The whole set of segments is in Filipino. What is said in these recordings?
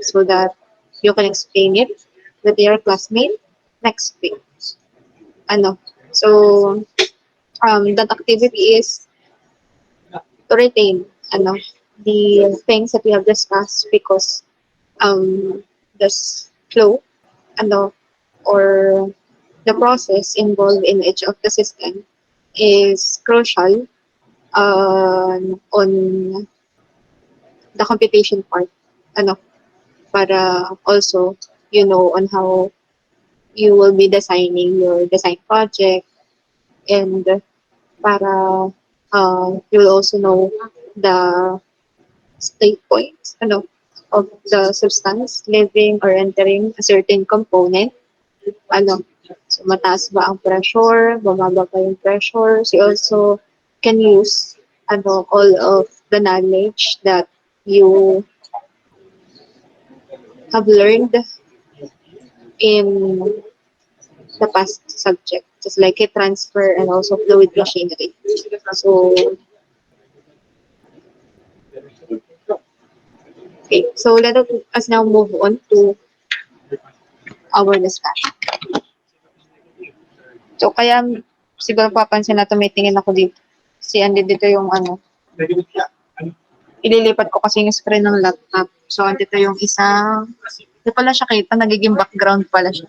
so that you can explain it with your classmate next week. Ano, so that activity is to retain the things that we have discussed because this flow ano, or the process involved in each of the system is crucial on the computation part ano, para also on how you will be designing your design project and para you'll also know the state points of the substance living or entering a certain component. Ano, so mataas ba ang pressure, bababa pa yung pressure. So you also can use all of the knowledge that you have learned in the past subject, just like heat transfer and also fluid machinery. So, okay, so let us now move on to our discussion. So, kaya siguro papansin na tumitingin ako dito. Si Andy dito yung ililipat ko kasi yung screen ng laptop. So, dito yung isang, hindi pala siya kita, nagiging background pala siya.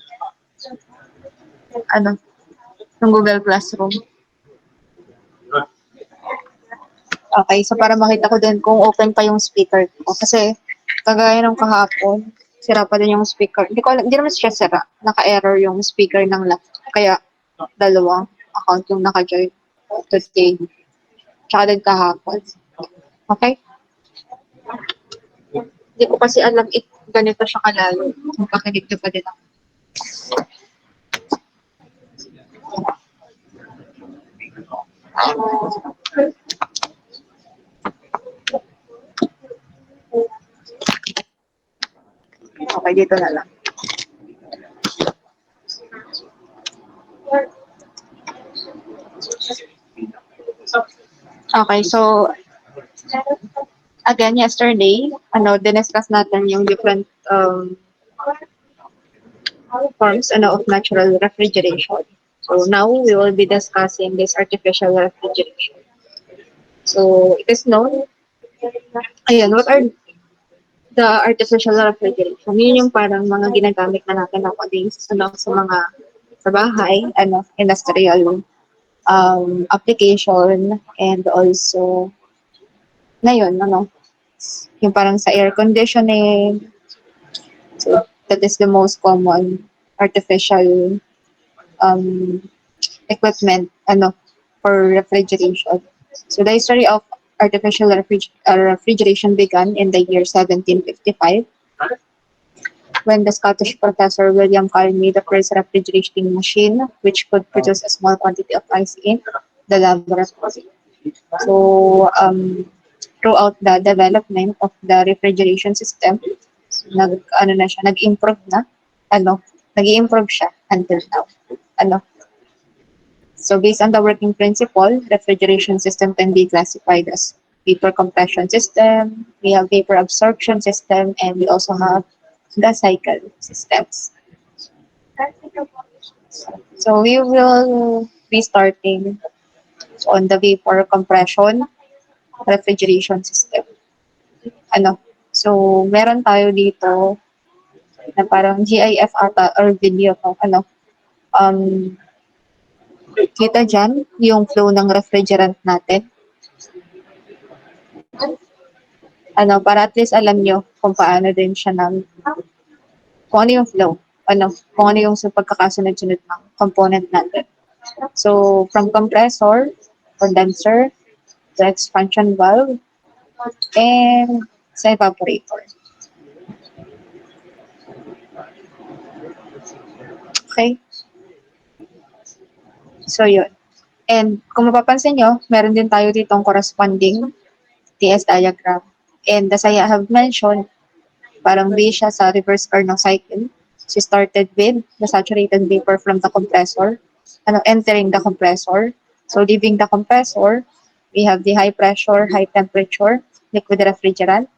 Yung Google Classroom. Okay, so para makita ko din kung open pa yung speaker ko. Kasi, kagaya ng kahapon, sira pa din yung speaker. Hindi naman siya sira. Naka-error yung speaker ng laptop. Kaya, dalawang account yung naka-join today. Tsaka din kahapon. Okay? Hindi ko kasi alam ganito siya kalalo. Magkakinig na pa din ako. Okay, dito na lang. Okay, so again, yesterday, diniscuss natin yung different forms of natural refrigeration. So now we will be discussing this artificial refrigeration. So it is known, what are the artificial refrigeration? Yun yung parang mga ginagamit na natin nowadays sa mga sa bahay, industrial application, and also ngayon, yung parang sa air conditioning. So that is the most common artificial equipment for refrigeration. So the history of artificial refrigeration began in the year 1755 when the Scottish professor William Carr made the first refrigerating machine which could produce a small quantity of ice in the laboratory. So throughout the development of the refrigeration system, nag-improve nag-improve siya until now. So based on the working principle, refrigeration system can be classified as vapor compression system, we have vapor absorption system, and we also have gas cycle systems. So we will be starting on the vapor compression refrigeration system. So meron tayo dito na parang GIF ata or video to, kita dyan yung flow ng refrigerant natin. Para at least alam nyo kung paano din siya kung ano yung flow, kung ano yung pagkakasunod-sunod ng component natin. So, from compressor, condenser, the expansion valve, and sa evaporator. Okay? So, yun. And kung mapapansin nyo, meron din tayo ditong corresponding TS diagram. And as I have mentioned, parang based siya sa reverse Carnot cycle. She started with the saturated vapor from the compressor, entering the compressor. So, leaving the compressor, we have the high pressure, high temperature liquid refrigerant.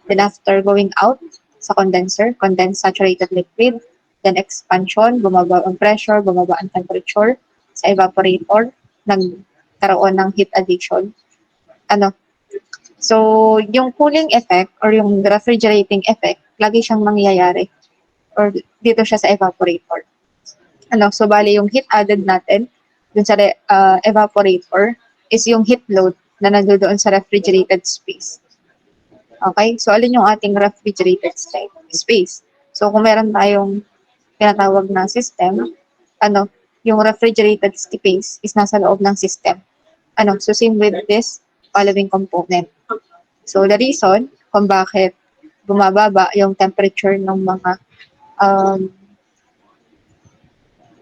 Then after going out, sa condenser, condensed saturated liquid, then expansion, bumaba ang pressure, bumaba ang temperature, sa evaporator, nagkaroon ng heat addition. So, yung cooling effect or yung refrigerating effect, lagi siyang mangyayari or dito siya sa evaporator. So bali yung heat added natin dun sa evaporator is yung heat load na nandoon sa refrigerated space. Okay? So alin yung ating refrigerated space? So kung meron tayong tinatawag na system, yung refrigerated space is nasa loob ng system. So same with this following component. So the reason kung bakit bumababa yung temperature ng mga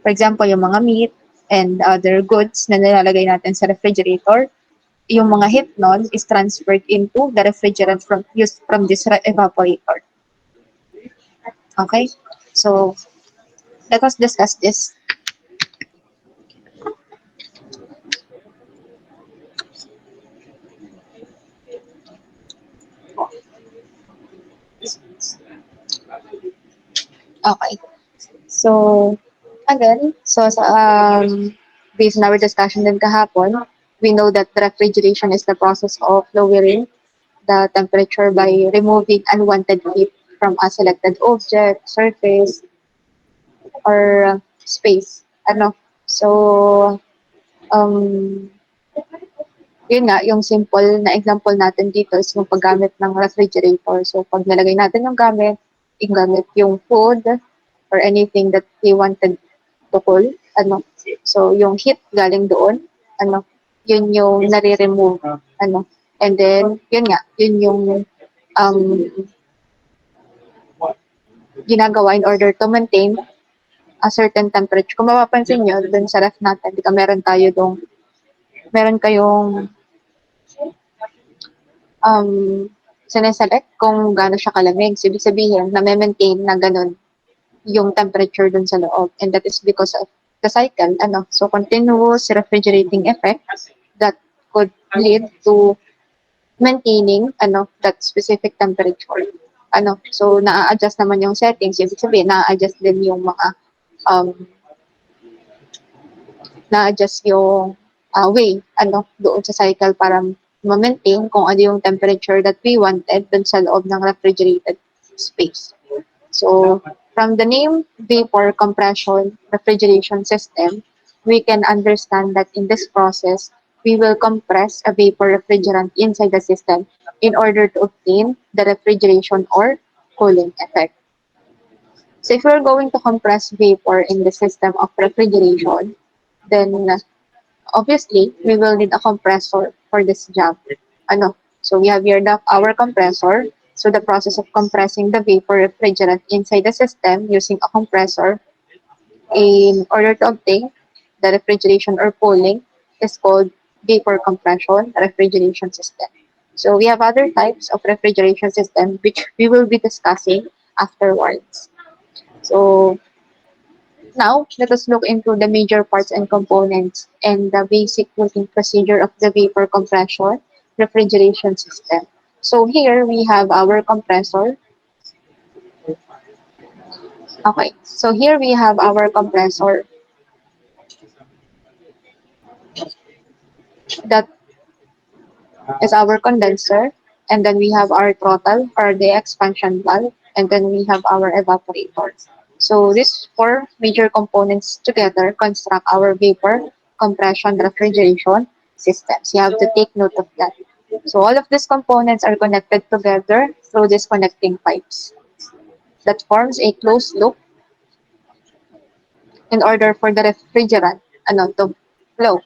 for example, yung mga meat and other goods na nilalagay natin sa refrigerator, yung mga heat nun is transferred into the refrigerant used from this evaporator. Okay? So, let us discuss this. Okay. So, again, based on our discussion din kahapon, we know that refrigeration is the process of lowering the temperature by removing unwanted heat from a selected object, surface, or space. So, yun nga, yung simple na example natin dito is yung paggamit ng refrigerator. So, pag nalagay natin yung gamit yung food or anything that we wanted to cool, so yung heat galing doon, yun yung nare-remove, and then, yun nga, yun yung ginagawa in order to maintain a certain temperature. Kung mapapansin nyo, dun sa ref natin, meron kayong sineselect kung gaano siya kalamig. So, ibig sabihin, na-maintain na ganun yung temperature dun sa loob. And that is because of the cycle. So, continuous refrigerating effect that could lead to maintaining that specific temperature. So, na-adjust naman yung settings. Ibig sabihin, na-adjust din yung mga na-adjust yung way doon sa cycle para ma-maintain kung ano yung temperature that we wanted dun sa loob ng refrigerated space. So, from the name vapor compression refrigeration system, we can understand that in this process, we will compress a vapor refrigerant inside the system in order to obtain the refrigeration or cooling effect. So if we're going to compress vapor in the system of refrigeration, then obviously, we will need a compressor for this job. So we have here our compressor. So the process of compressing the vapor refrigerant inside the system using a compressor in order to obtain the refrigeration or cooling is called vapor compression refrigeration system. So we have other types of refrigeration system which we will be discussing afterwards. So now, let us look into the major parts and components and the basic working procedure of the vapor compression refrigeration system. So here we have our compressor. Okay, so here we have our compressor that is our condenser, and then we have our throttle or the expansion valve, and then we have our evaporator. So these four major components together construct our vapor compression refrigeration systems. You have to take note of that. So all of these components are connected together through these connecting pipes that forms a closed loop in order for the refrigerant to flow.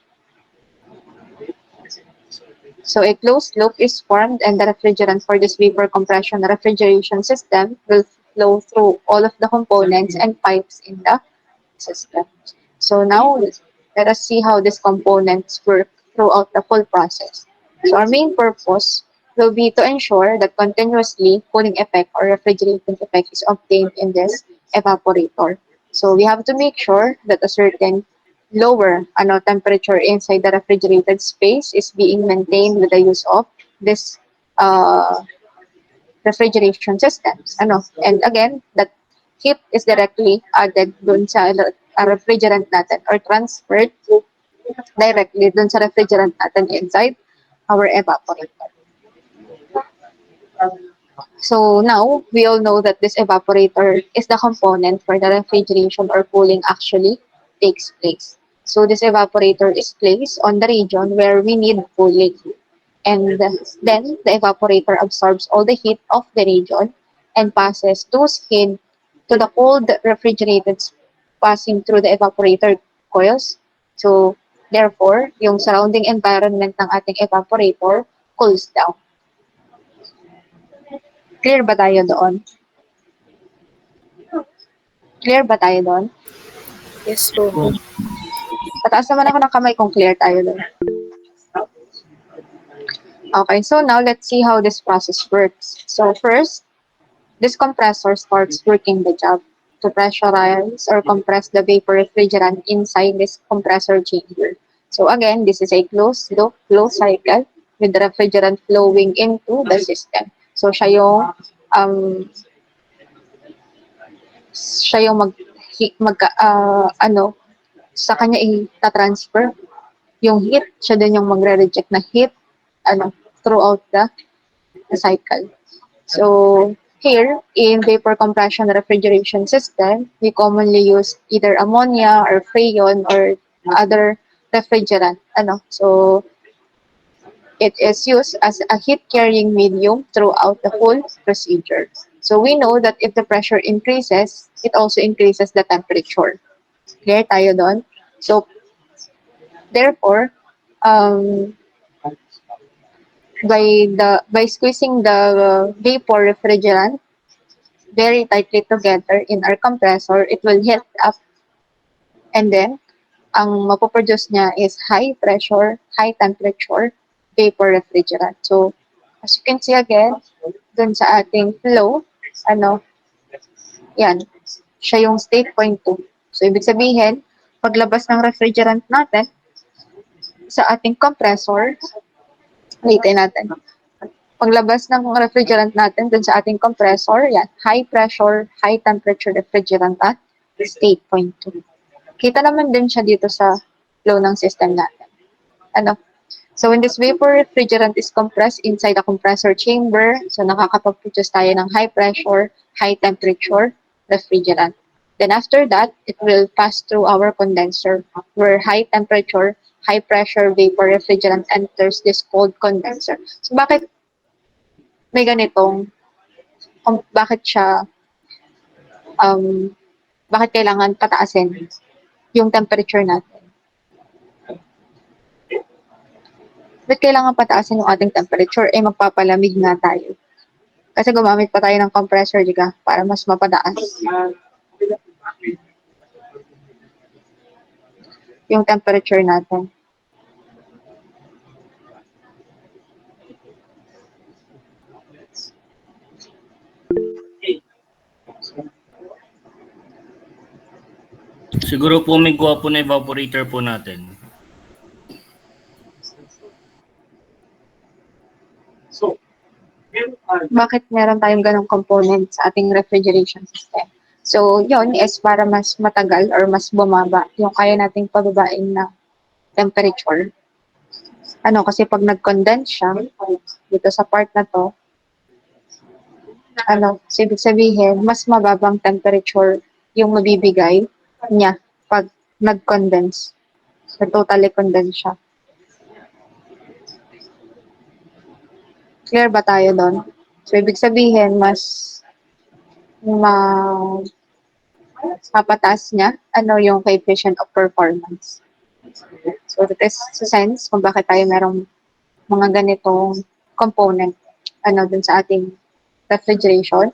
So a closed loop is formed and the refrigerant for this vapor compression refrigeration system will flow through all of the components and pipes in the system. So now let us see how these components work throughout the full process. So our main purpose will be to ensure that continuously cooling effect or refrigerating effect is obtained in this evaporator. So we have to make sure that a certain lower temperature inside the refrigerated space is being maintained with the use of this refrigeration systems. And again, that heat is directly added dun sa refrigerant natin or transferred directly dun sa refrigerant natin inside our evaporator. So now, we all know that this evaporator is the component where the refrigeration or cooling actually takes place. So this evaporator is placed on the region where we need cooling. And then the evaporator absorbs all the heat of the region and passes those heat to the cold refrigerated passing through the evaporator coils. So therefore, yung surrounding environment ng ating evaporator cools down. Clear ba tayo doon? Clear ba tayo doon? Yes po. Pataas naman ako ng kamay kung clear tayo doon. Okay, so now let's see how this process works. So first, this compressor starts working the job to pressurize or compress the vapor refrigerant inside this compressor chamber. So again, this is a closed loop flow cycle with the refrigerant flowing into the system. So siya yung sa kanya i-transfer yung heat, siya din yung magre-reject na heat throughout the cycle. So here in vapor compression refrigeration system, we commonly use either ammonia or freon or other refrigerant. So it is used as a heat carrying medium throughout the whole procedure. So we know that if the pressure increases, it also increases the temperature. Clear tayo doon? So therefore, by squeezing the vapor refrigerant very tightly together in our compressor, it will heat up, and then ang mapoproduce niya is high pressure, high temperature vapor refrigerant. So as you can see again, dun sa ating flow, yan, siya yung state point 2. So ibig sabihin, paglabas ng refrigerant natin sa ating compressor, ulitin natin. Paglabas ng refrigerant natin dun sa ating compressor, yan, high pressure, high temperature refrigerant at state point 2. Kita naman din siya dito sa flow ng system natin. So when this vapor refrigerant is compressed inside the compressor chamber, so nakakapag-produce tayo ng high pressure, high temperature refrigerant. Then after that, it will pass through our condenser where high temperature, high pressure vapor refrigerant enters this cold condenser. So bakit may ganitong, bakit kailangan pataasin yung temperature natin? Bakit kailangan pataasin yung ating temperature? Magpapalamig nga tayo. Kasi gumamit pa tayo ng compressor, diba? Para mas mapataas yung temperature natin. Siguro po may gawa po na evaporator po natin. Bakit meron tayong ganong component sa ating refrigeration system? So, yon is para mas matagal or mas bumaba yung kaya nating pababain na temperature. Kasi pag nag-condense siya, dito sa part na to, so ibig sabihin, mas mababang temperature yung mabibigay niya pag nag-condense. So, totally condense siya. Clear ba tayo doon? So, ibig sabihin, mas mapataas niya yung coefficient of performance. So, that is the sense kung bakit tayo merong mga ganitong component dun sa ating refrigeration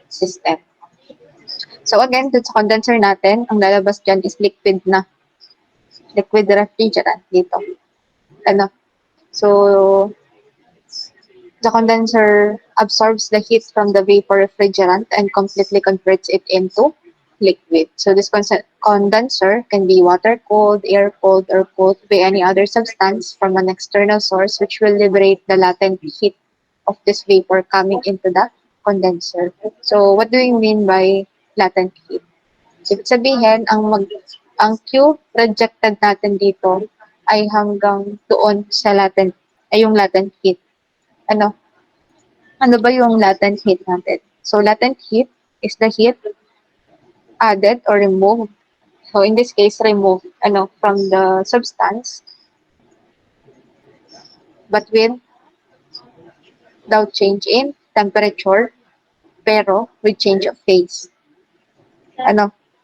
system. So, again, dun sa condenser natin, ang lalabas dyan is liquid refrigerant dito. So, the condenser absorbs the heat from the vapor refrigerant and completely converts it into liquid. So this condenser can be water-cooled, air-cooled, or cooled by any other substance from an external source which will liberate the latent heat of this vapor coming into the condenser. So, what do we mean by latent heat? So, ibig sabihin, ang Q projected natin dito ay hanggang doon sa yung latent heat. Ano? Ano ba yung latent heat natin? So, latent heat is the heat added or removed. So, in this case, removed from the substance, but without change in temperature, pero with change of phase.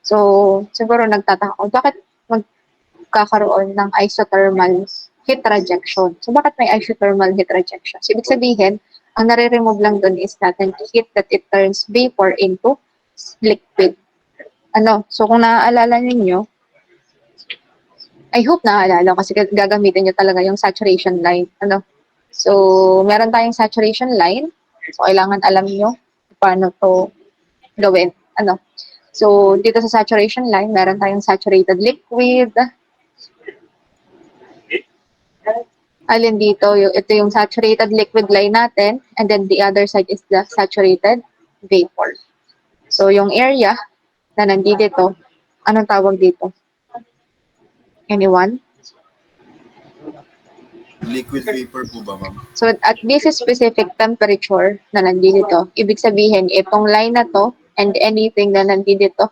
So, siguro nagtataka ko, bakit magkakaroon ng isothermal heat rejection? So, bakit may isothermal heat rejection? So, ibig sabihin, ang nare-remove lang dun is latent heat that it turns vapor into liquid. So kung naaalala ninyo, I hope naaalala kasi gagamitin nyo talaga yung saturation line. So, meron tayong saturation line. So, kailangan alam nyo paano to gawin. So, dito sa saturation line, meron tayong saturated liquid. Alin dito, ito yung saturated liquid line natin. And then, the other side is the saturated vapor. So, yung area na nandito, anong tawag dito? Anyone? Liquid vapor po ba, ma'am? So, at this specific temperature na nandito, ibig sabihin, itong line na to and anything na nandito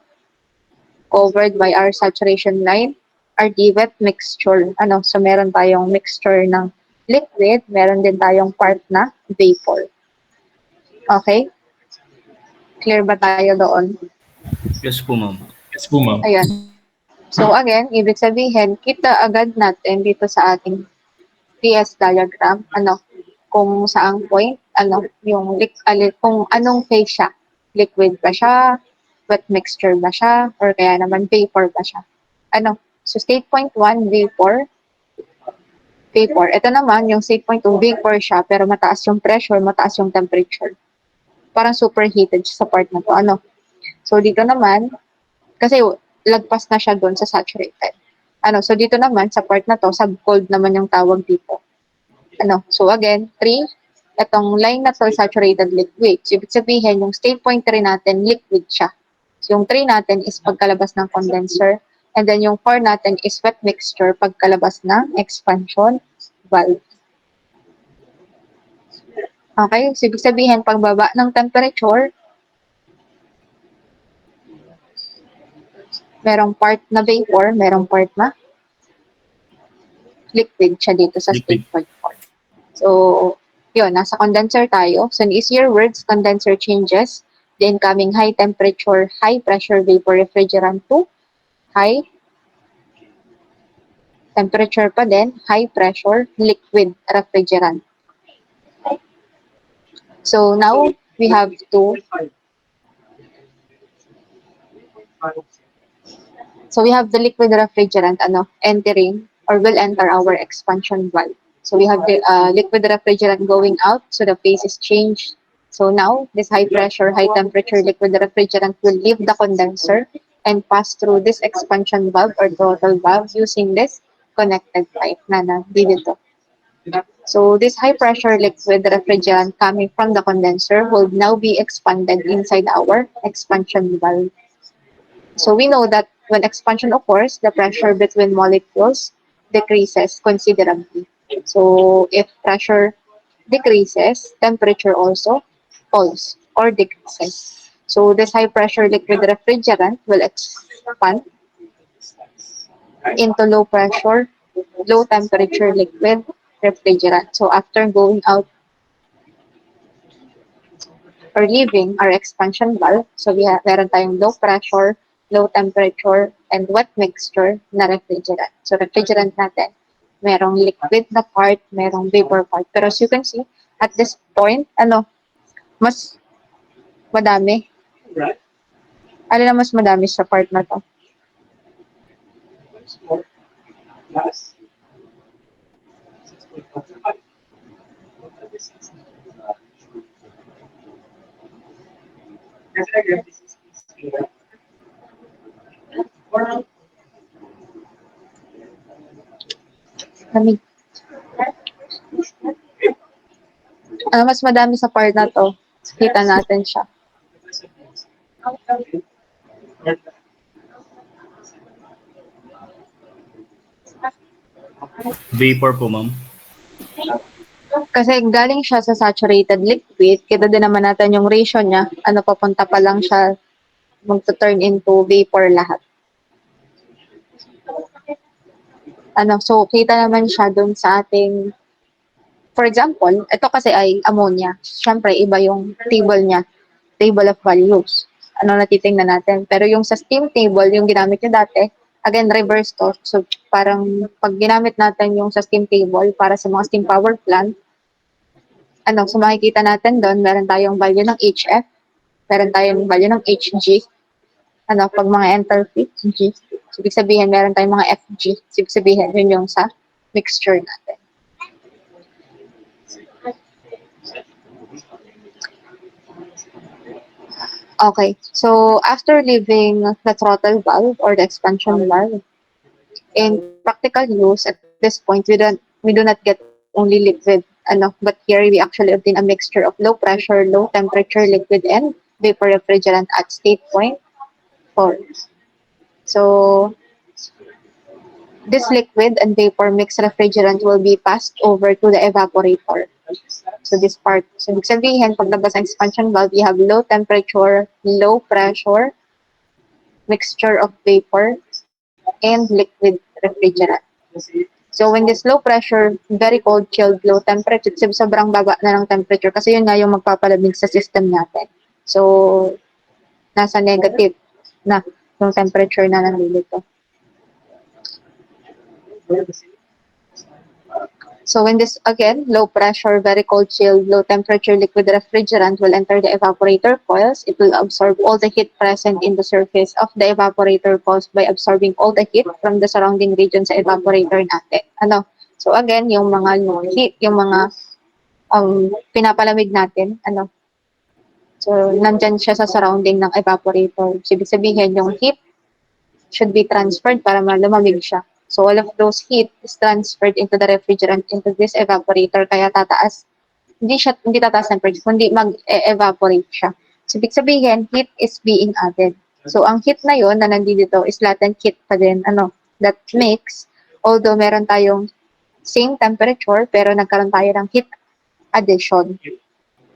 covered by our saturation line are the wet mixture. So, meron tayong mixture ng liquid, meron din tayong part na vapor. Okay? Clear ba tayo doon? Yes po, ma'am. Ayan. So, again, ibig sabihin, kita agad natin dito sa ating TS diagram, kung saang point, kung anong phase siya. Liquid ba siya, wet mixture ba siya, or kaya naman vapor ba siya. So state point 1, vapor. Ito naman, yung state point 2, vapor siya, pero mataas yung pressure, mataas yung temperature. Parang superheated sa part na to. So dito naman, kasi lagpas na siya doon sa saturated. So dito naman, sa part na to, sub-cold naman yung tawag dito. So again, 3, itong line na to, saturated liquid. So ibig sabihin, yung state point 3 natin, liquid siya. So yung 3 natin is pagkalabas ng condenser. And then yung 4 natin is wet mixture pagkalabas ng expansion valve. Okay? So ibig sabihin, pagbaba ng temperature, merong part na vapor, merong part na liquid siya dito sa state point 4. So, yun, nasa condenser tayo. So, in easier words, condenser changes the incoming high temperature, high pressure vapor refrigerant to high temperature pa din, high pressure liquid refrigerant. So, now, we have to So we have the liquid refrigerant entering or will enter our expansion valve. So we have the liquid refrigerant going out, so the phase is changed. So now this high pressure, high temperature liquid refrigerant will leave the condenser and pass through this expansion valve or throttle valve using this connected pipe na dito. So this high pressure liquid refrigerant coming from the condenser will now be expanded inside our expansion valve. So we know that when expansion occurs, the pressure between molecules decreases considerably. So if pressure decreases, temperature also falls or decreases. So this high pressure liquid refrigerant will expand into low pressure, low temperature liquid refrigerant. So after going out or leaving our expansion valve, so meron tayong low pressure, low temperature, and wet mixture na refrigerant. So refrigerant natin, merong liquid na part, merong vapor part. Pero as you can see, at this point, mas madami. Ano na mas madami sa part na to? Lamig. Mas madami sa part na to. Kita natin siya. Vapor po, ma'am. Kasi galing siya sa saturated liquid, kita din naman natin yung ratio niya, papunta pa lang siya magto-turn into vapor lahat. So kita naman siya dun sa ating, for example, ito kasi ay ammonia. Siyempre, iba yung table niya, table of values. Natitingnan natin. Pero yung sa steam table, yung ginamit niya dati, again, reverse to. So, parang pag ginamit natin yung sa steam table para sa mga steam power plant, so makikita natin doon, meron tayong value ng HF, meron tayong value ng HG, pag mga enthalpy, G. So, ibig sabihin, meron tayong mga FG. So, ibig sabihin, yun yung sa mixture natin. Okay, so after leaving the throttle valve or the expansion valve, in practical use at this point, we do not get only liquid, but here we actually obtain a mixture of low pressure, low temperature liquid and vapor refrigerant at state point 4. So this liquid and vapor mixed refrigerant will be passed over to the evaporator. So this part, so ibig sabihin, paglabas ng expansion valve, we have low temperature, low pressure, mixture of vapor, and liquid refrigerant. So when this low pressure, very cold, chilled, low temperature, sobrang baba na ng temperature kasi yun nga yung magpapalamig sa system natin. So nasa negative na yung temperature na nandito. So when this, again, low pressure, very cold, chilled, low temperature liquid refrigerant will enter the evaporator coils, it will absorb all the heat present in the surface of the evaporator coils by absorbing all the heat from the surrounding region sa evaporator natin. So again, yung mga heat, yung mga pinapalamig natin, so nandyan siya sa surrounding ng evaporator. So ibig sabihin, yung heat should be transferred para lumamig siya. So all of those heat is transferred into the refrigerant into this evaporator kaya tataas. Hindi tataas temperature, kundi mag-evaporate siya. So ibig sabihin, heat is being added. So ang heat na yon na nandito is latent heat pa din. That makes, although meron tayong same temperature, pero nagkaroon tayo ng heat addition.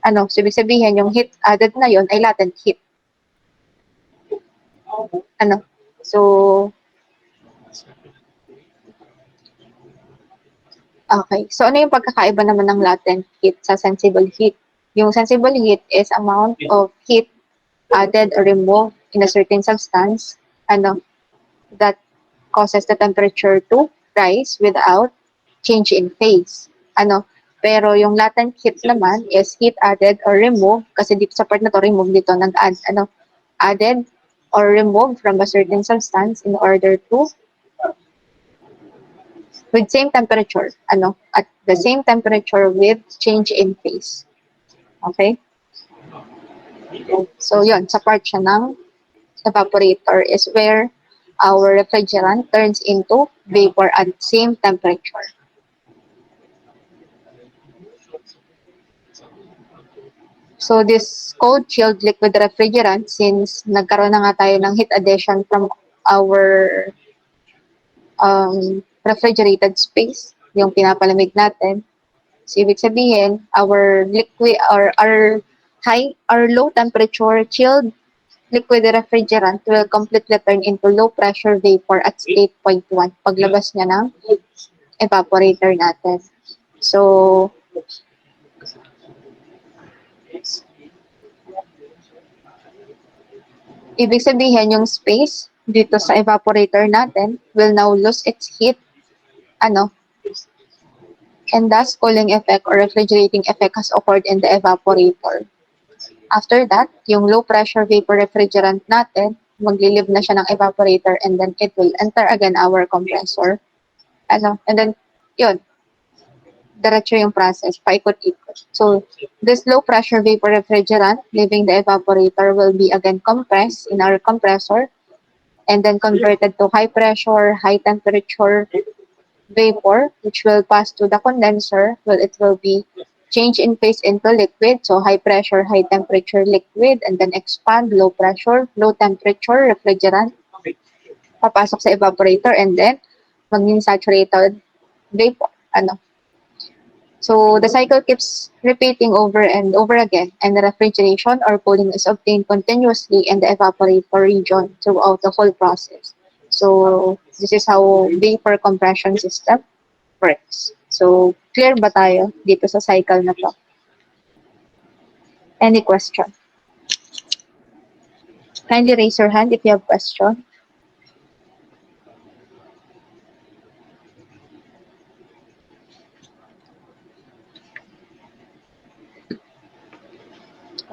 So ibig sabihin, yung heat added na yon ay latent heat. So okay. So, ano yung pagkakaiba naman ng latent heat sa sensible heat? Yung sensible heat is amount of heat added or removed in a certain substance, that causes the temperature to rise without change in phase. Pero yung latent heat naman is heat added or removed, kasi dito sa part na to, remove dito, nag-add, added or removed from a certain substance in order to with same temperature, at the same temperature with change in phase. Okay? So, yun, sa part siya ng evaporator is where our refrigerant turns into vapor at same temperature. So, this cold chilled liquid refrigerant, since nagkaroon na nga tayo ng heat addition from our refrigerated space, yung pinapalamig natin. So, ibig sabihin, our liquid or our low temperature chilled liquid refrigerant will completely turn into low pressure vapor at state point 1 paglabas niya ng evaporator natin. So, ibig sabihin, yung space dito sa evaporator natin will now lose its heat, and thus cooling effect or refrigerating effect has occurred in the evaporator. After that, yung low pressure vapor refrigerant natin, maglilive na siya ng evaporator and then it will enter again our compressor. And then, yun, diretso yung process, paikot-ikot. So, this low pressure vapor refrigerant leaving the evaporator will be again compressed in our compressor and then converted to high pressure, high temperature vapor, which will pass to the condenser. Well, it will be change in phase into liquid, so high pressure, high temperature liquid, and then expand, low pressure, low temperature refrigerant, papasok sa evaporator, and then maging saturated vapor. So the cycle keeps repeating over and over again, and the refrigeration or cooling is obtained continuously in the evaporator region throughout the whole process. So this is how vapor compression system works. So clear ba tayo dito sa cycle na to? Any question? Kindly raise your hand if you have question.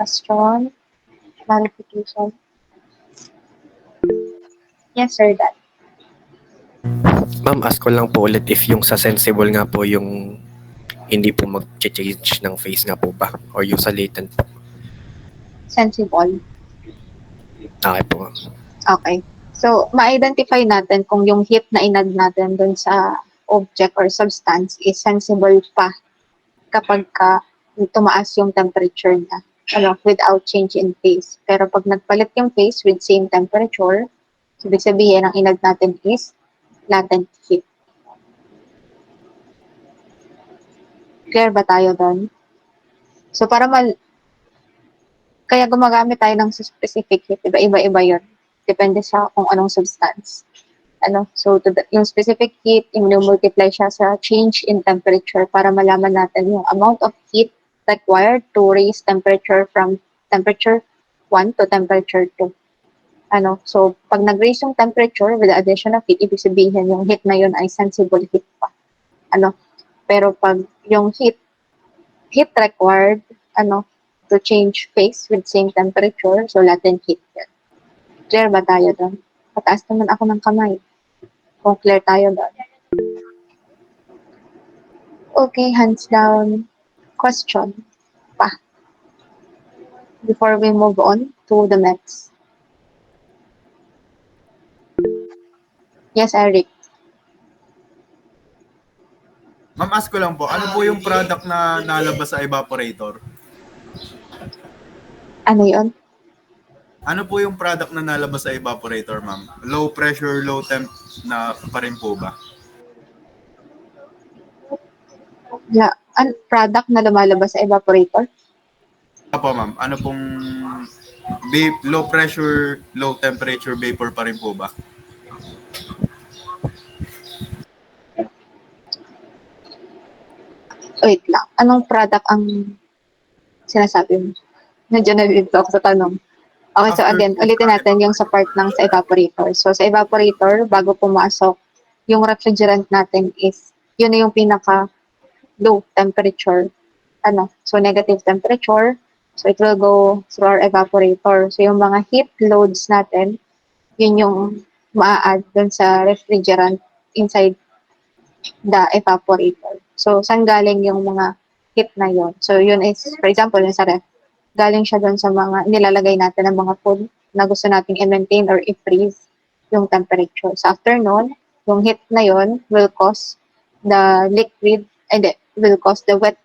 Question? Clarification? Yes, sir, that. Ma'am, ask ko lang po ulit if yung sa sensible nga po yung hindi po mag-change ng phase nga po ba? Or yung sa latent po? Sensible. Okay po, ma'am. Okay. So, ma-identify natin kung yung heat na inad natin dun sa object or substance is sensible pa kapag tumaas yung temperature niya, without change in phase. Pero pag nagpalit yung phase with same temperature, ibig sabihin, ang inad natin is latent heat. Clear ba tayo doon? So, kaya gumagamit tayo ng specific heat, iba-iba yun. Depende sa kung anong substance. So, yung specific heat, multiply siya sa change in temperature para malaman natin yung amount of heat required to raise temperature from temperature 1 to temperature 2. So, pag nag-raise yung temperature with the addition of heat, ibig sabihin yung heat na yun ay sensible heat pa. Pero pag yung heat required, to change phase with same temperature, so latent heat yan. Clear ba tayo doon? Pataas naman ako ng kamay. Kung clear tayo doon. Okay, hands down. Question pa. Before we move on to the next. Yes, Eric. Ma'am, ask ko lang po, ano po yung product na nalabas sa evaporator? Ano yun? Ano po yung product na nalabas sa evaporator, ma'am? Low pressure, low temp na pa rin po ba? Product na lumalabas sa evaporator? Opo, ma'am. Ano pong low pressure, low temperature vapor pa rin po ba? Wait lang. Anong product ang sinasabi mo? Nandiyan na dito ako sa tanong. Okay, so again, ulitin natin yung sa part ng sa evaporator. So sa evaporator, bago pumasok, yung refrigerant natin is, yun na yung pinaka low temperature. So negative temperature. So it will go through our evaporator. So yung mga heat loads natin, yun yung maa-add dun sa refrigerant inside the evaporator. So saan galing yung mga heat na yun? So yun is, for example, yung sa ref, galing siya doon sa mga nilalagay natin ng mga food na gusto nating i-maintain or i-freeze yung temperature. So after nun, yung heat na yun will cause the liquid, will cause the wet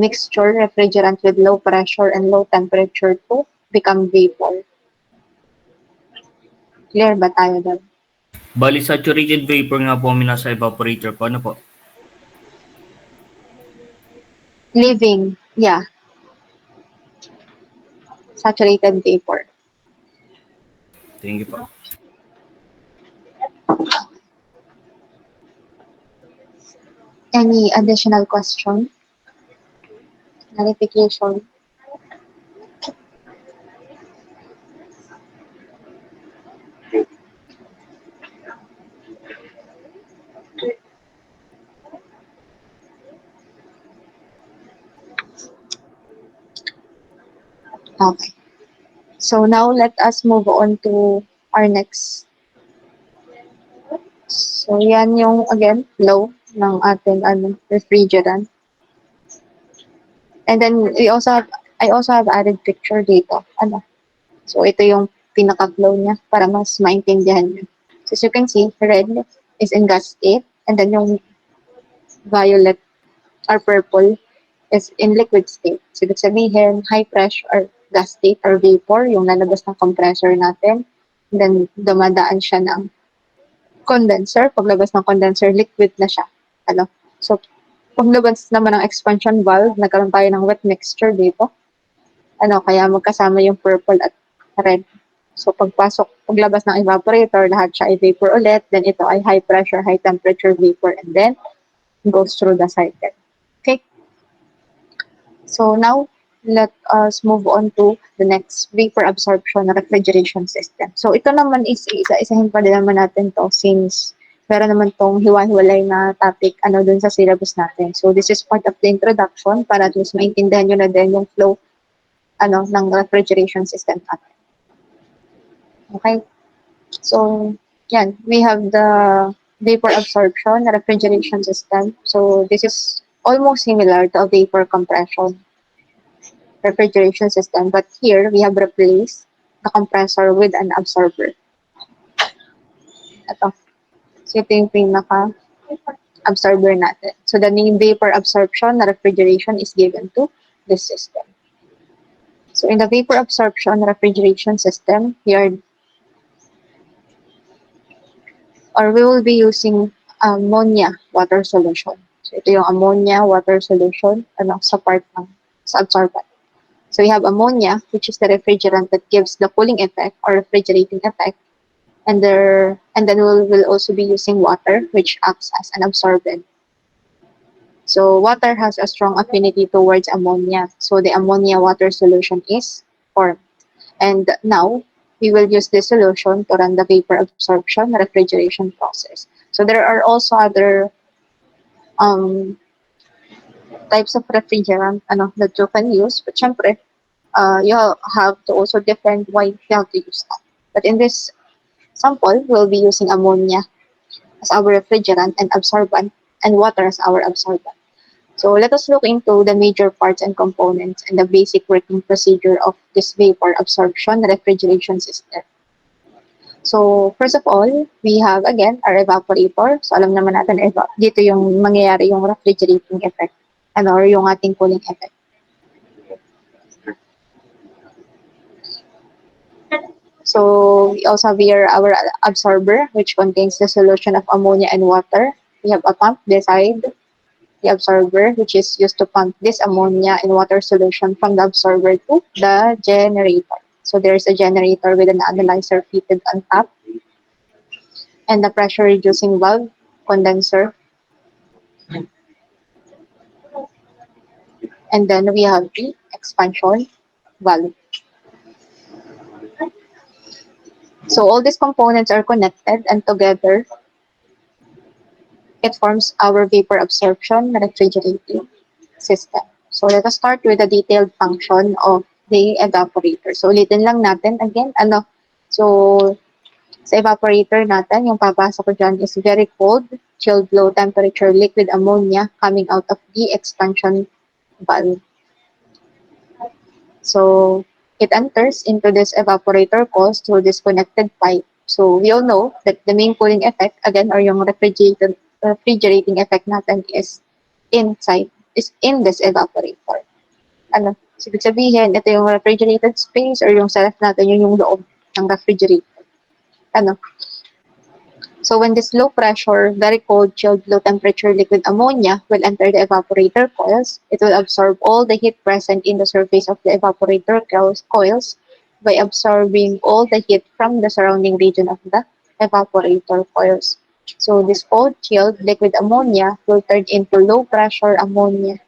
mixture refrigerant with low pressure and low temperature to become vapor. Clear ba tayo doon? Bali, saturated vapor nga po kami nasa evaporator po. Ano po? Living, yeah. Saturated vapor. Thank you po. Any additional question? Clarification? Okay. So now let us move on to our next. So yan yung again flow ng ating refrigerant. And then I also have added picture dito. So ito yung pinaka-flow niya para mas maintindihan niyo. So as you can see, red is in gas state and then yung violet or purple is in liquid state. So, ibig sabihin, high pressure or gas state or vapor, yung lalabas ng compressor natin. And then, dumadaan siya ng condenser. Paglabas ng condenser, liquid na siya. Ano? So, paglabas naman ng expansion valve, nagkaroon tayo ng wet mixture dito. Ano, kaya magkasama yung purple at red. So, paglabas ng evaporator, lahat siya ay vapor ulit. Then, ito ay high pressure, high temperature vapor. And then, goes through the cycle. Okay? So, now, let us move on to the next vapor absorption refrigeration system. So, ito naman is isa-isahin pa din naman natin to since meron naman tong hiwa-hiwalay na topic dun sa syllabus natin. So, this is part of the introduction para at least maintindihan nyo na din yung flow ng refrigeration system natin. Okay? So, yan. We have the vapor absorption refrigeration system. So, this is almost similar to a vapor compression refrigeration system. But here, we have replaced the compressor with an absorber. Ito. So, ito yung pinaka-absorber natin. So, the name vapor absorption refrigeration is given to this system. So, in the vapor absorption refrigeration system, we will be using ammonia water solution. So, ito yung ammonia water solution sa absorbent. So, we have ammonia, which is the refrigerant that gives the cooling effect or refrigerating effect. And then we'll also be using water, which acts as an absorbent. So, water has a strong affinity towards ammonia. So, the ammonia water solution is formed. And now, we will use this solution to run the vapor absorption refrigeration process. So, there are also other types of refrigerant that you can use. But syempre, you have to also define why you have to use that. But in this sample, we'll be using ammonia as our refrigerant and absorbent, and water as our absorbent. So let us look into the major parts and components and the basic working procedure of this vapor absorption refrigeration system. So first of all, we have again our evaporator. So alam naman natin dito yung mangyayari yung refrigerating effect or yung ating cooling effect. So we also have here our absorber, which contains the solution of ammonia and water. We have a pump beside the absorber, which is used to pump this ammonia and water solution from the absorber to the generator. So there's a generator with an analyzer fitted on top, and the pressure reducing valve, condenser. And then we have the expansion valve. So all these components are connected, and together it forms our vapor absorption refrigerating system. So let us start with the detailed function of the evaporator. So ulitin lang natin again, so sa evaporator natin, yung papasok ko dyan is very cold, chilled low temperature liquid ammonia coming out of the expansion valve. So it enters into this evaporator coils through this connected pipe. So we all know that the main cooling effect, again, or yung refrigerating effect natin is in this evaporator. So, ibig sabihin, ito yung refrigerated space or yung self natin, yun yung loob ng refrigerator. So when this low pressure, very cold, chilled, low temperature liquid ammonia will enter the evaporator coils, it will absorb all the heat present in the surface of the evaporator coils by absorbing all the heat from the surrounding region of the evaporator coils. So this cold, chilled liquid ammonia will turn into low pressure ammonia.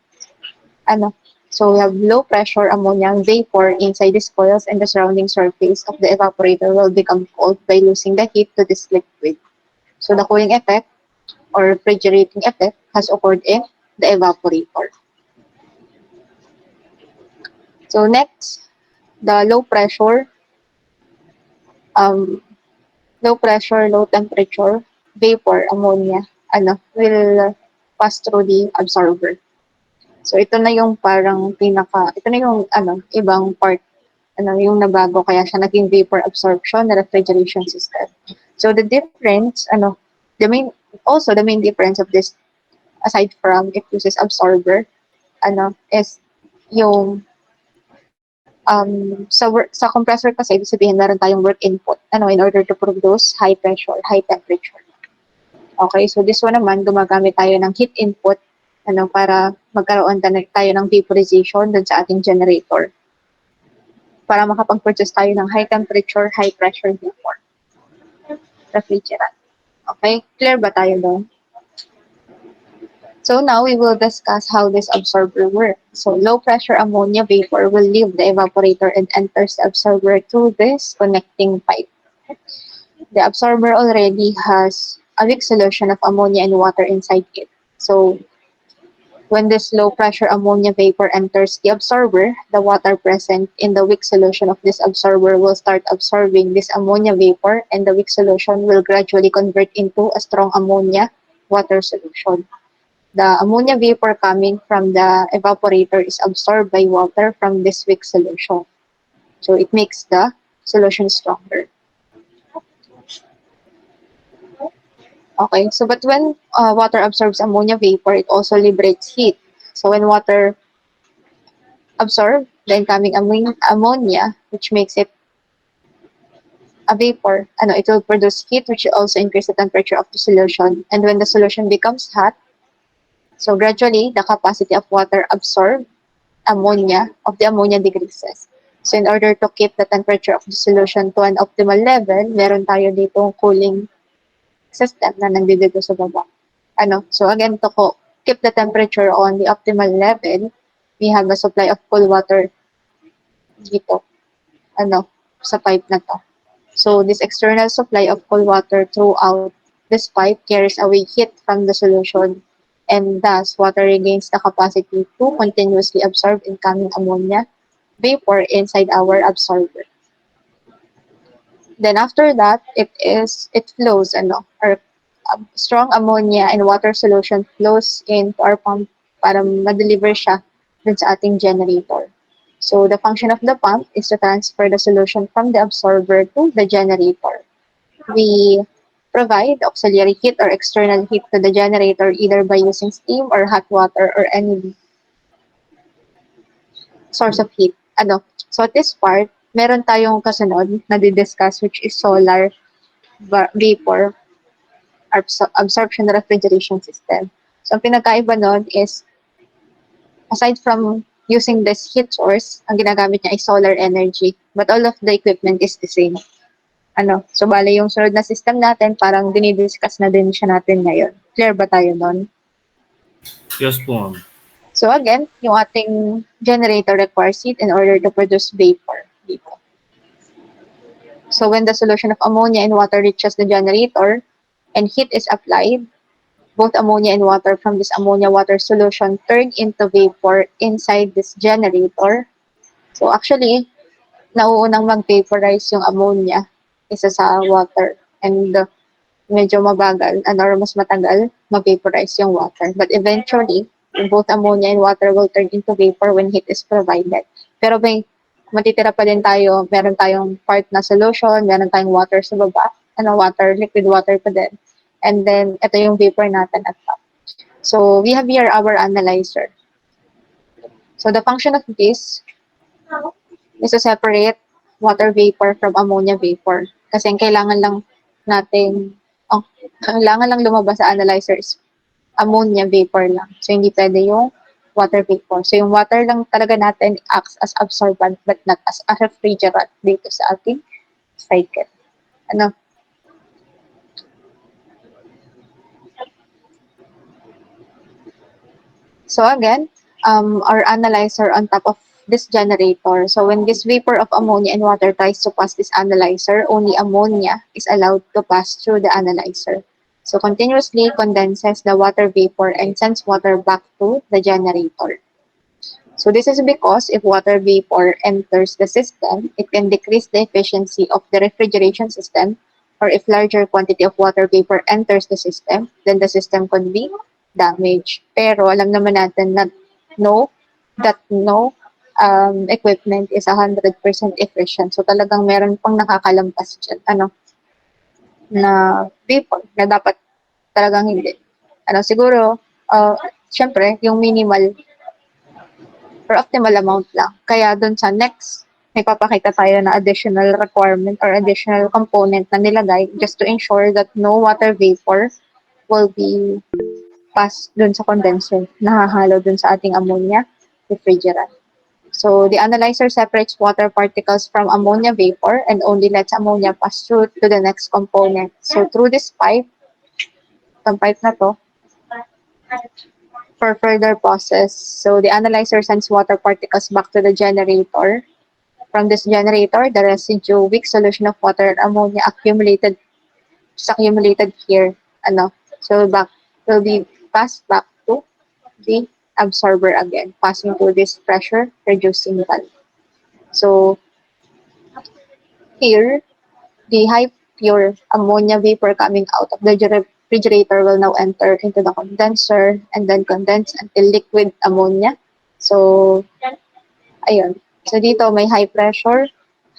So we have low pressure ammonia vapor inside these coils, and the surrounding surface of the evaporator will become cold by losing the heat to this liquid. So the cooling effect or refrigerating effect has occurred in the evaporator. So next, the low pressure, low temperature vapor ammonia will pass through the absorber. So ito na yung parang ito na yung ibang part yung nabago, kaya siya naging vapor absorption refrigeration system. So the difference, the main difference of this, aside from it uses absorber, is yung sa compressor kasi ibig sabihin meron tayong work input in order to produce high pressure, high temperature. Okay, so this one naman gumagamit tayo ng heat input para magkaroon tayo ng vaporization dun sa ating generator para makapag-produce tayo ng high temperature, high pressure vapor refrigerant. Okay, clear ba tayo doon? So now we will discuss how this absorber works. So low pressure ammonia vapor will leave the evaporator and enters the absorber through this connecting pipe. The absorber already has a weak solution of ammonia and water inside it. So when this low pressure ammonia vapor enters the absorber, the water present in the weak solution of this absorber will start absorbing this ammonia vapor, and the weak solution will gradually convert into a strong ammonia water solution. The ammonia vapor coming from the evaporator is absorbed by water from this weak solution. So it makes the solution stronger. Okay, so but when water absorbs ammonia vapor, it also liberates heat. So when water absorbs the incoming ammonia, which makes it a vapor, it will produce heat, which will also increase the temperature of the solution. And when the solution becomes hot, so gradually the capacity of water absorb ammonia decreases. So in order to keep the temperature of the solution to an optimal level, meron tayo ditong cooling system na nandito sa baba. So again, to keep the temperature on the optimal level, we have a supply of cool water dito, sa pipe na to. So this external supply of cool water throughout this pipe carries away heat from the solution, and thus water regains the capacity to continuously absorb incoming ammonia vapor inside our absorber. Then after that, it flows, or strong ammonia and water solution flows into our pump para ma-deliver siya dun sa ating generator. So the function of the pump is to transfer the solution from the absorber to the generator. We provide auxiliary heat or external heat to the generator either by using steam or hot water or any source of heat. So at this part, meron tayong kasunod na di-discuss, which is solar vapor absorption refrigeration system. So ang pinagkaiba nun is, aside from using this heat source, ang ginagamit niya ay solar energy, but all of the equipment is the same. So bale yung sunod na system natin, parang dinidiscuss na din siya natin ngayon. Clear ba tayo doon? Yes po, ma'am. So again, yung ating generator requires heat in order to produce vapor dito. So when the solution of ammonia and water reaches the generator and heat is applied, both ammonia and water from this ammonia water solution turn into vapor inside this generator. So actually, nauunang mag-vaporize yung ammonia isa sa water, and medyo mabagal or mas matagal mag-vaporize yung water. But eventually, both ammonia and water will turn into vapor when heat is provided. Pero may matitira pa din tayo, meron tayong part na solution, meron tayong water sa baba, liquid water pa din. And then, ito yung vapor natin at top. So, we have here our analyzer. So, the function of this is to separate water vapor from ammonia vapor. Kasi kailangan lang lumabas sa analyzer is ammonia vapor lang. So, hindi pwede yung water vapor. So, yung water lang talaga natin acts as absorbent but not as a refrigerant dito sa ating cycle. So again, our analyzer on top of this generator. So when this vapor of ammonia and water tries to pass this analyzer, only ammonia is allowed to pass through the analyzer. So continuously condenses the water vapor and sends water back to the generator. So this is because if water vapor enters the system, it can decrease the efficiency of the refrigeration system, or if larger quantity of water vapor enters the system, then the system could be damaged. Pero alam naman natin that no equipment is 100% efficient. So talagang meron pang nakakalampas dyan, na vapor na dapat talagang hindi. Siguro, syempre, yung minimal or optimal amount lang. Kaya dun sa next, may papakita tayo na additional requirement or additional component na nilagay just to ensure that no water vapor will be passed dun sa condenser, nahahalo dun sa ating ammonia refrigerant. So the analyzer separates water particles from ammonia vapor and only lets ammonia pass through to the next component. So through this pipe, itong pipe na to, for further process. So the analyzer sends water particles back to the generator. From this generator, the residue weak solution of water and ammonia accumulated here. So back will be passed back to the absorber again, passing through this pressure reducing valve. So here, the high pure ammonia vapor coming out of the refrigerator will now enter into the condenser and then condense until liquid ammonia. So, ayun. So dito may high pressure,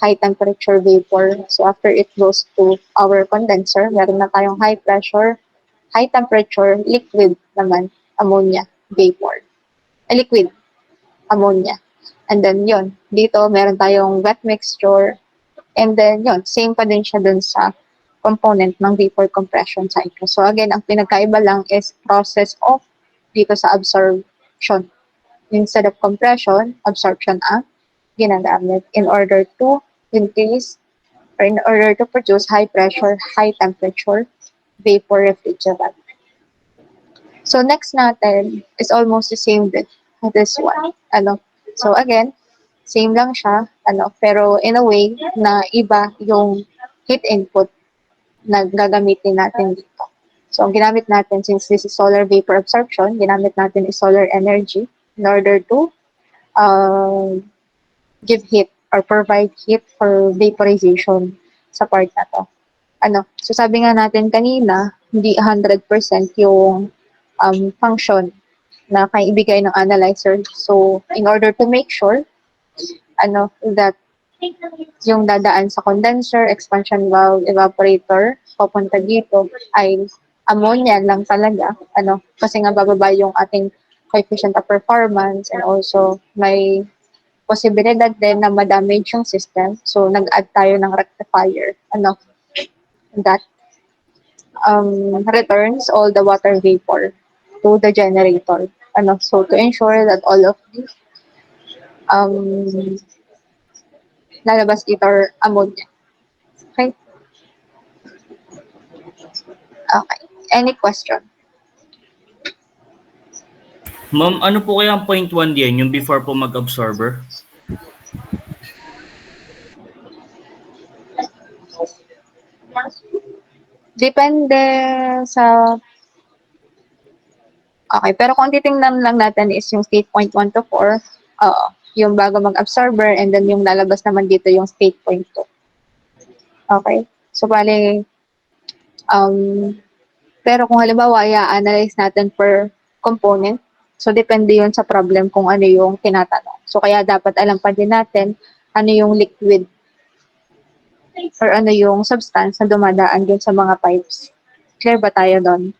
high temperature vapor. So after it goes to our condenser, meron na tayong high pressure, high temperature, liquid naman, ammonia vapor. Liquid ammonia. And then yon, dito meron tayong wet mixture. And then yon, same pa din siya dun sa component ng vapor compression cycle. So again, ang pinagkaiba lang is process of dito sa absorption. Instead of compression, absorption ang ginagamit in order to increase or in order to produce high pressure, high temperature vapor refrigerant. So next natin is almost the same with this one. So again, same lang siya, pero in a way na iba yung heat input na gagamitin natin dito. So ang ginamit natin, since this is solar vapor absorption, ginamit natin is solar energy in order to give heat or provide heat for vaporization sa part na to. So sabi nga natin kanina, hindi 100% yung function na kaya ibigay ng analyzer. So in order to make sure that yung dadaan sa condenser, expansion valve, evaporator, papunta dito ay ammonia lang talaga, kasi nga bababa yung ating coefficient of performance and also may posibilidad din na ma-damage yung system. So nag-add tayo ng rectifier, that returns all the water vapor to the generator. So to ensure that all of these lalabas dito or ammonia. Okay? Okay. Any question? Ma'am, ano po kaya ang point 1 diyan, yung before po mag-absorber? Depende sa... Okay, pero kung titingnan lang natin is yung state point 1 to 4, yung bago mag-absorber, and then yung lalabas naman dito yung state point 2. Okay? So, bali, pero kung halimbawa, i-analyze natin per component, so depende yun sa problem kung ano yung tinatanong. So, kaya dapat alam pa din natin ano yung liquid or ano yung substance na dumadaan dun sa mga pipes. Clear ba tayo doon?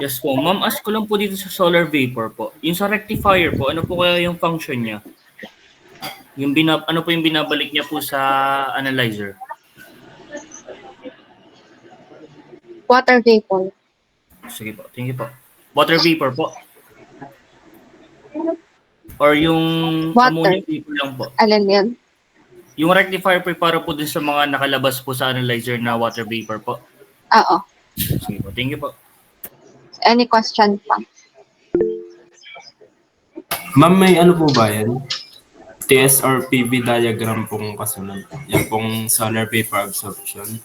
Yes po. Ma'am, ask ko lang po dito sa solar vapor po. Yung sa rectifier po, ano po kaya yung function niya? Ano po yung binabalik niya po sa analyzer? Water vapor. Sige po, thank you po. Water vapor po. Or yung Water. ammonia vapor lang po. Alin yan? Yung rectifier po para po din sa mga nakalabas po sa analyzer na water vapor po. Oo. Sige po, thank you po. Any question pa? Ma'am, may ano po ba yan? TS or PV diagram pong kasunod. Yan pong solar vapor absorption.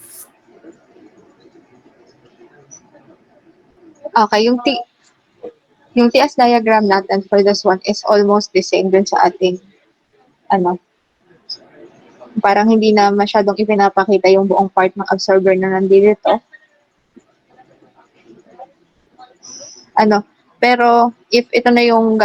Okay, yung TS diagram natin for this one is almost the same dun sa ating parang hindi na masyadong ipinapakita yung buong part ng absorber na nandito. Pero if ito na yung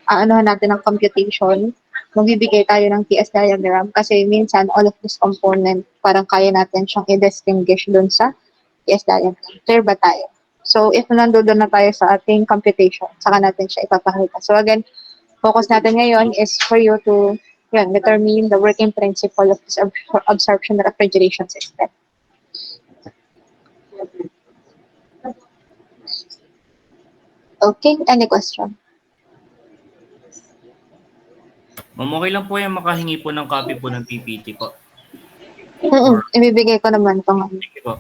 aanohan natin ng computation, magbibigay tayo ng TS diagram kasi minsan all of this component parang kaya natin siyang i-distinguish dun sa TS diagram. Clear ba tayo? So, if nandoon na tayo sa ating computation, saka natin siya ipapakita. So, again, focus natin ngayon is for you to determine the working principle of this absorption refrigeration system. Okay, any question? Ma'am, okay lang po yan makahingi po ng copy po ng PPT po. Ibibigay ko naman itong Thank you po.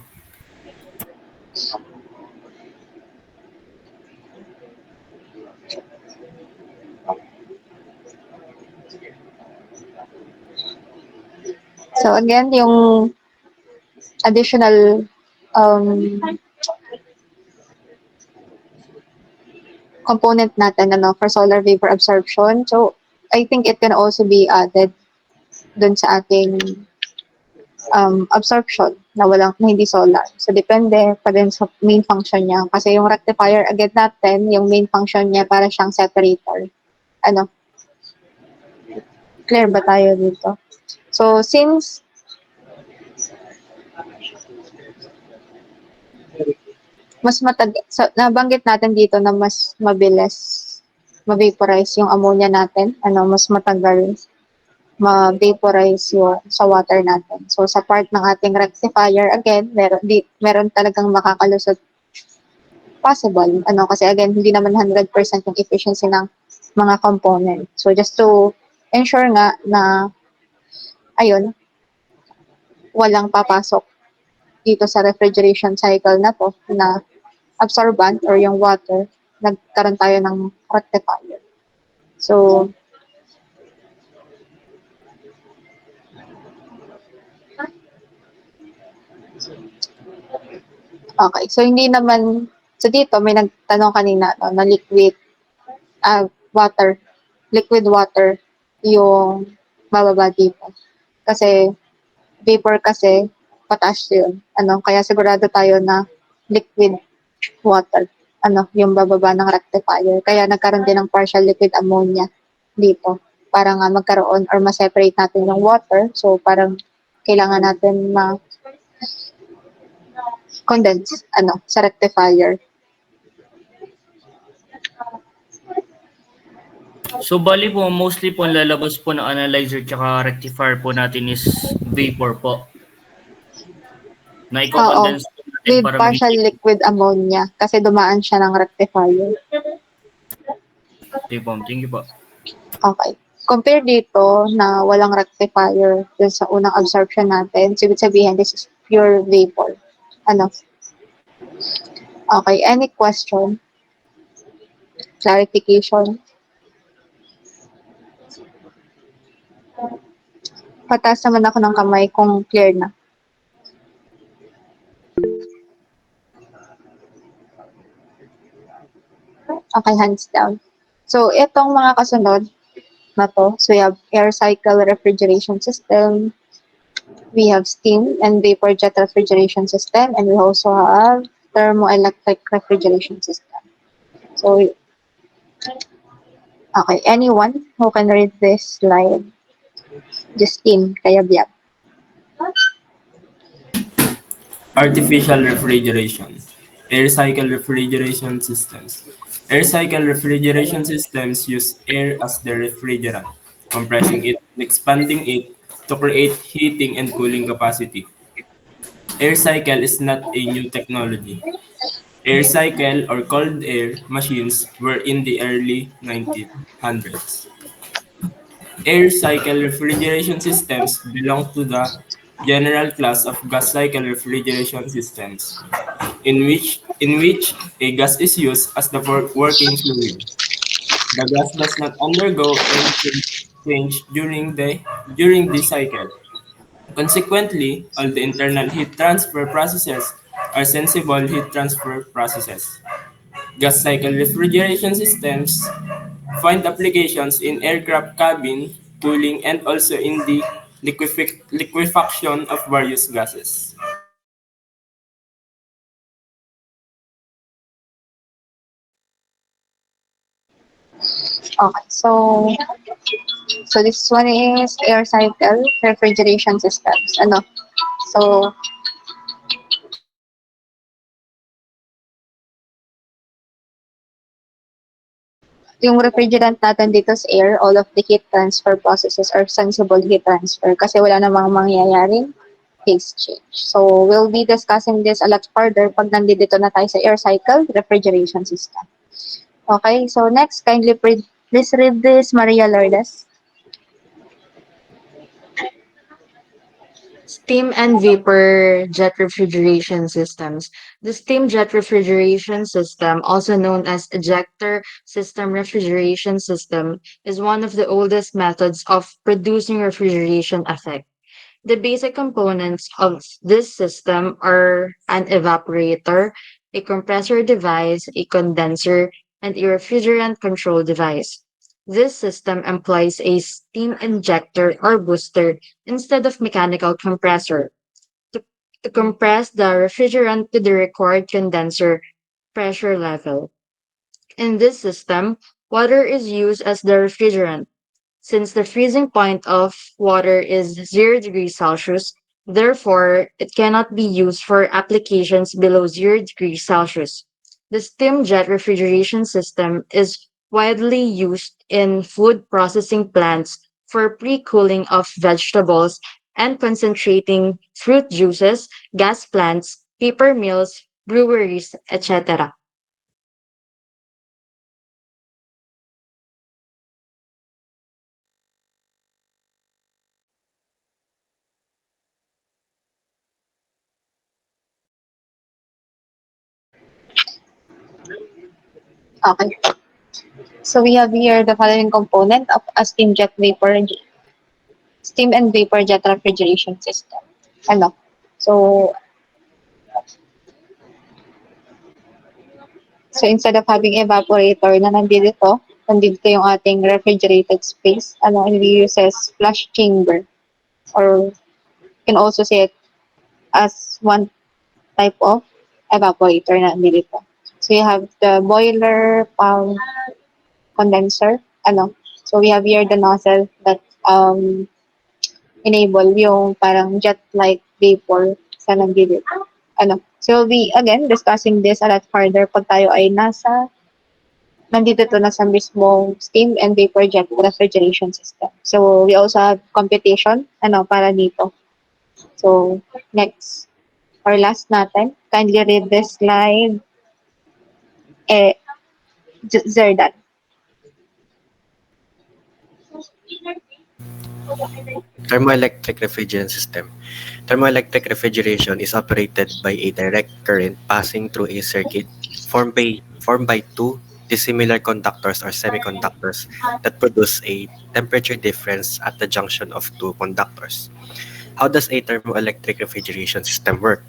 So again, yung additional component natin for solar vapor absorption. So I think it can also be added dun sa ating absorption na hindi solar. So depende pa din sa main function niya. Kasi yung rectifier again natin, yung main function niya para siyang separator. Clear ba tayo dito? So since nabanggit natin dito na mas mabilis ma-vaporize yung ammonia natin, mas matagal ma-vaporize yung sa water natin. So sa part ng ating rectifier, again, meron talagang makakalusot possible, kasi again, hindi naman 100% yung efficiency ng mga component. So just to ensure nga na walang papasok dito sa refrigeration cycle na to na absorbent or yung water, nagkaroon tayo ng rectifier. So, okay. So, hindi naman, dito may nagtanong kanina na liquid water yung bababa dito. Kasi, vapor kasi, pataas yun. Kaya sigurado tayo na liquid water, yung bababa ng rectifier. Kaya nagkaroon din ng partial liquid ammonia dito para nga magkaroon or ma-separate natin yung water. So, parang kailangan natin condense sa rectifier. So, bali po, mostly po ang lalabas po ng analyzer tsaka rectifier po natin is vapor po. Na i-condense po natin With para partial liquid ammonia kasi dumaan siya ng rectifier. Okay po, thank you po. Okay. Compare dito na walang rectifier dun sa unang absorption natin. So, ibig sabihin, this is pure vapor. Okay. Any question? Clarification? Pataas naman ako ng kamay kung clear na. Okay, hands down. So, itong mga kasunod na to, so we have air cycle refrigeration system, we have steam and vapor jet refrigeration system, and we also have thermoelectric refrigeration system. So, okay, anyone who can read this slide? Justine, kaya biyab. Artificial refrigeration. Air cycle refrigeration systems. Air cycle refrigeration systems use air as the refrigerant, compressing it and expanding it to create heating and cooling capacity. Air cycle is not a new technology. Air cycle or cold air machines were in the early 1900s. Air cycle refrigeration systems belong to the general class of gas cycle refrigeration systems, in which a gas is used as the working fluid. The gas does not undergo any change during the cycle. Consequently, all the internal heat transfer processes are sensible heat transfer processes. Gas cycle refrigeration systems find applications in aircraft cabin cooling and also in the liquefaction of various gases. Okay, so this one is air cycle refrigeration systems. So yung refrigerant natin dito sa air, all of the heat transfer processes are sensible heat transfer kasi wala namang mangyayaring phase change. So, we'll be discussing this a lot further pag nandito na tayo sa air cycle refrigeration system. Okay, so next, kindly please read this, Maria Lourdes. Steam and vapor jet refrigeration systems. The steam jet refrigeration system, also known as ejector system refrigeration system, is one of the oldest methods of producing refrigeration effect. The basic components of this system are an evaporator, a compressor device, a condenser, and a refrigerant control device. This system employs a steam injector or booster instead of mechanical compressor to, to compress the refrigerant to the required condenser pressure level. In this system, water is used as the refrigerant. Since the freezing point of water is 0 degrees Celsius, therefore it cannot be used for applications below 0 degrees Celsius. The steam jet refrigeration system is widely used in food processing plants for pre-cooling of vegetables and concentrating fruit juices, gas plants, paper mills, breweries, etc. Okay. So we have here the following component of a steam and vapor jet refrigeration system. Ano? So, instead of having evaporator na nandito yung ating refrigerated space, it uses flush chamber, or you can also say it as one type of evaporator na nandito. So you have the boiler, pump, condenser, So we have here the nozzle that enable yung parang jet-like vapor sa nandito. So we'll be again discussing this a lot further pag tayo ay nandito to na sa mismong steam and vapor jet refrigeration system. So we also have computation para dito. So next or last natin, kindly read this slide. Zerdan. Thermoelectric refrigerant system. Thermoelectric refrigeration is operated by a direct current passing through a circuit formed by two dissimilar conductors or semiconductors that produce a temperature difference at the junction of two conductors. How does a thermoelectric refrigeration system work?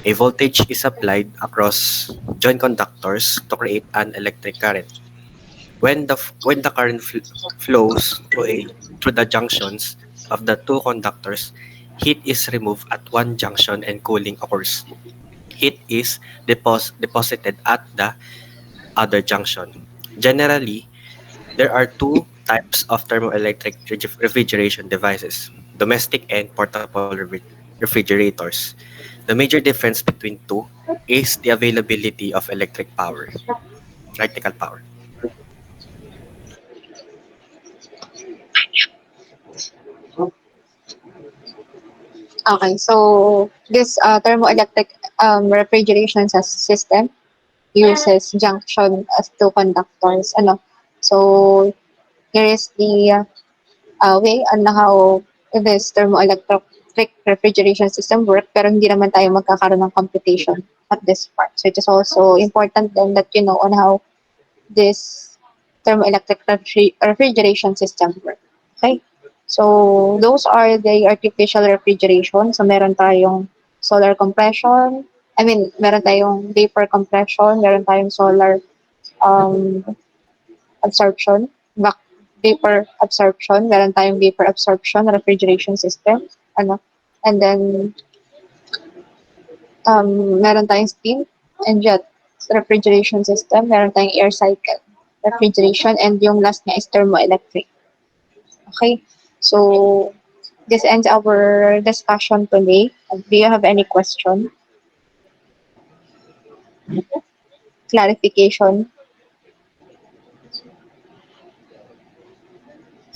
A voltage is applied across joint conductors to create an electric current. When the current flows through the junctions of the two conductors, heat is removed at one junction and cooling occurs. Heat is deposited at the other junction. Generally, there are two types of thermoelectric refrigeration devices: domestic and portable refrigerators. The major difference between two is the availability of electrical power. Okay, so this thermoelectric refrigeration system uses junction as two conductors. So here is the way on how this thermoelectric refrigeration system work, pero hindi naman tayo magkakaroon ng computation at this part. So it is also important then that you know on how this thermoelectric refrigeration system work. Okay? So those are the artificial refrigeration. So meron tayong solar compression, meron tayong vapor compression, meron tayong solar um, absorption, vapor absorption, meron tayong vapor absorption refrigeration system, and then meron tayong steam and jet refrigeration system, meron tayong air cycle refrigeration, and yung last nga is thermoelectric. Okay, so this ends our discussion today. Do you have any question? Clarification?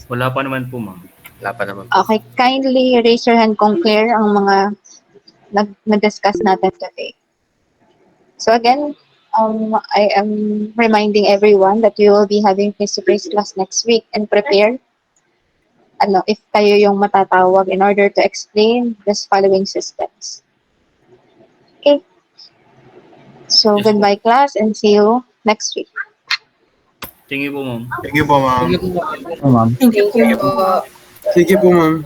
Wala pa naman po, ma'am. Wala pa naman. Okay, kindly raise your hand kung clear ang mga nag-discuss natin today. So again, I am reminding everyone that we will be having face-to-face class next week and prepare if kayo yung matatawag in order to explain this following systems. Okay. So Yes, goodbye class and see you next week. Thank you po, ma'am. Thank you po, ma'am. Thank you po. Sige po, ma'am.